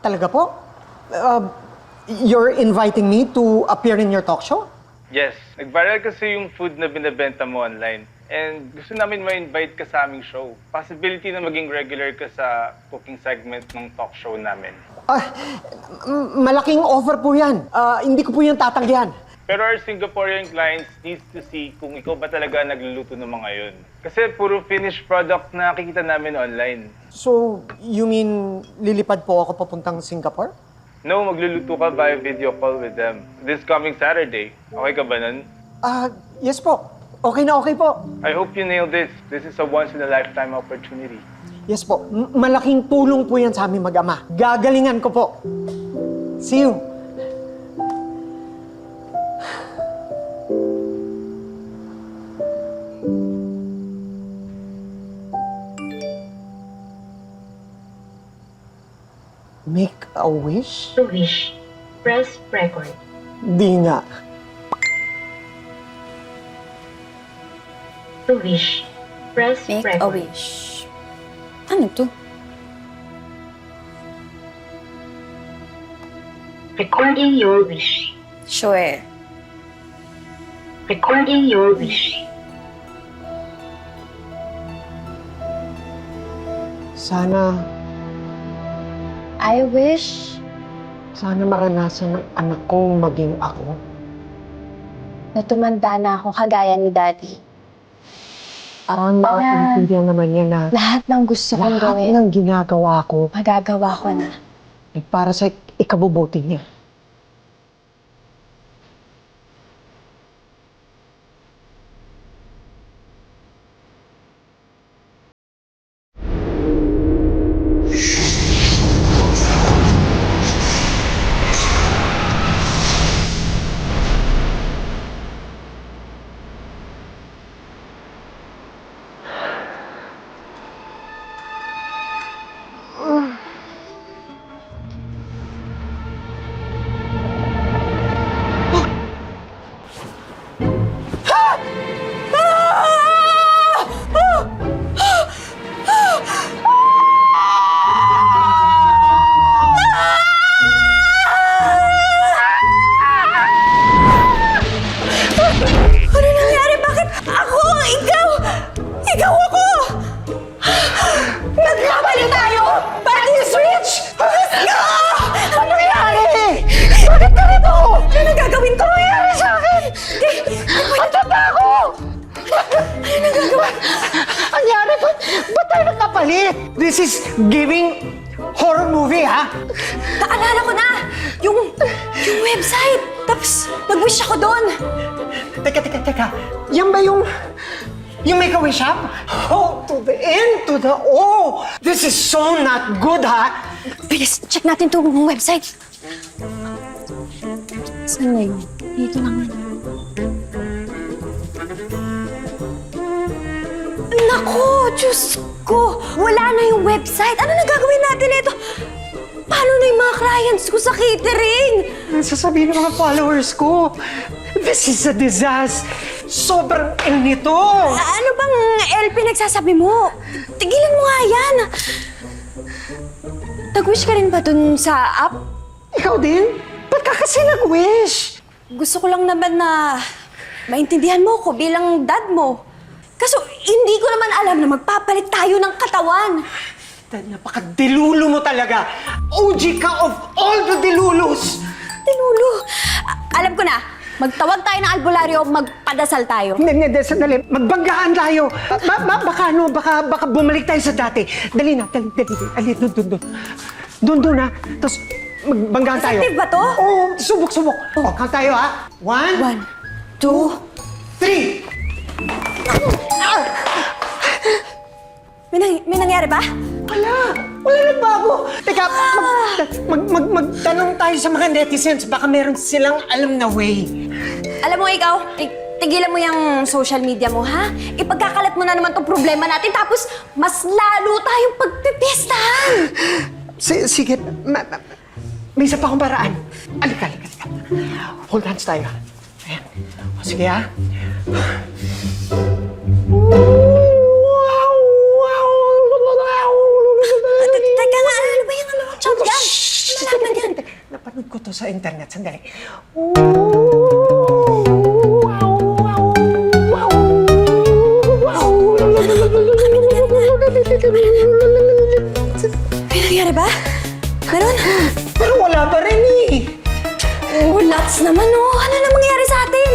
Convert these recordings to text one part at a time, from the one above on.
Talaga po? You're inviting me to appear in your talk show? Yes, nag-viral kasi yung food na binibenta mo online. And gusto namin ma-invite ka sa aming show. Possibility na maging regular ka sa cooking segment ng talk show namin. Malaking offer po yan. Hindi ko po yan tatanggihan. Pero our Singaporean clients needs to see kung ikaw ba talaga nagluluto ng mga yun. Kasi puro finished product na nakikita namin online. So, you mean lilipad po ako papuntang Singapore? No, magluluto ka via video call with them. This coming Saturday. Okay ka ba nun? Yes po. Okay na okay po. I hope you nail this. This is a once-in-a-lifetime opportunity. Yes po. Malaking tulong po yan sa aming mag-ama. Gagalingan ko po. See you. Make a wish? To wish, press record. Di nga. To wish, press Make record. a wish. Ano to? Recording your wish. Sure. Recording your wish. Sana I wish maranasan ng anak kong maging ako. na tumanda na ako kagaya ni Daddy. Maintindihan naman niya na Lahat ng gusto kong lahat gawin, ng ginagawa ko magagawa ko na. ay para sa ikabubuti niya. Ano nangyari? Bakit ako? Ikaw? Ikaw ako? Nagkamali tayo? Body switch? No! Ano nangyari? Bakit ka rito? Ano gagawin ko? Ano nangyari sa akin? Ang tata ko! Ano nagagawa? Anyari, ba't tayo nagkapalit? This is giving horror movie, ha? Naalala ko na! Yung website! Tapos, nag-wish ako doon! Teka. Yan ba yung Make-A-Wish shop? Oh, to the N, to the O. This is so not good, ha? Bilis, check natin itong website. Saan na yun? Dito lang. Naku, Diyos ko! Wala na yung website. Ano na gagawin natin ito? Paano na yung mga clients ko sa catering? Ang sasabihin ng mga followers ko, this is a disaster. Sobrang L nito. Ano bang LP nagsasabi mo? Tigilan mo nga yan. Nag-wish ka rin ba dun sa app? Ikaw din? Ba't ka kasi nag-wish? Gusto ko lang naman na maintindihan mo ko bilang dad mo. Kaso hindi ko naman alam na magpapalit tayo ng katawan. Napaka-dilulo mo talaga. OG ka of all the dilulus. Tinulo. Alam ko na, magtawag tayo ng albularyo, magpadasal tayo. Hindi, sandali. Magbanggaan tayo. Baka bumalik tayo sa dati. Dali na, dali. Ali, doon na. Tapos, magbanggaan tayo. Effective ba to? Oo, subok. O, count tayo, ha? 1, 2, 3. May nangyari ba? Wala nagbago. Teka, magtanong tayo sa mga netizens. Baka meron silang alam na way. Alam mo ikaw, tigilan mo yung social media mo, ha? Ipagkakalat mo na naman tong problema natin, tapos mas lalo tayong pagpipiestahan. Sige, may isa pa akong paraan. Alika. Hold hands tayo. Ayan. O, sige, ha? Teka nga, ano ba yung ano? Chant yan? sa internet. Sandali. May nangyari ba? Meron? Pero wala pa rin eh. Oh, lots naman oh. Ano na mangyari sa atin?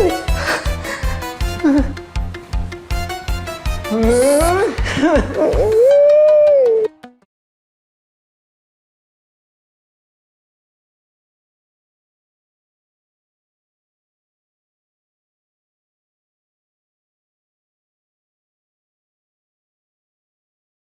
Hmm?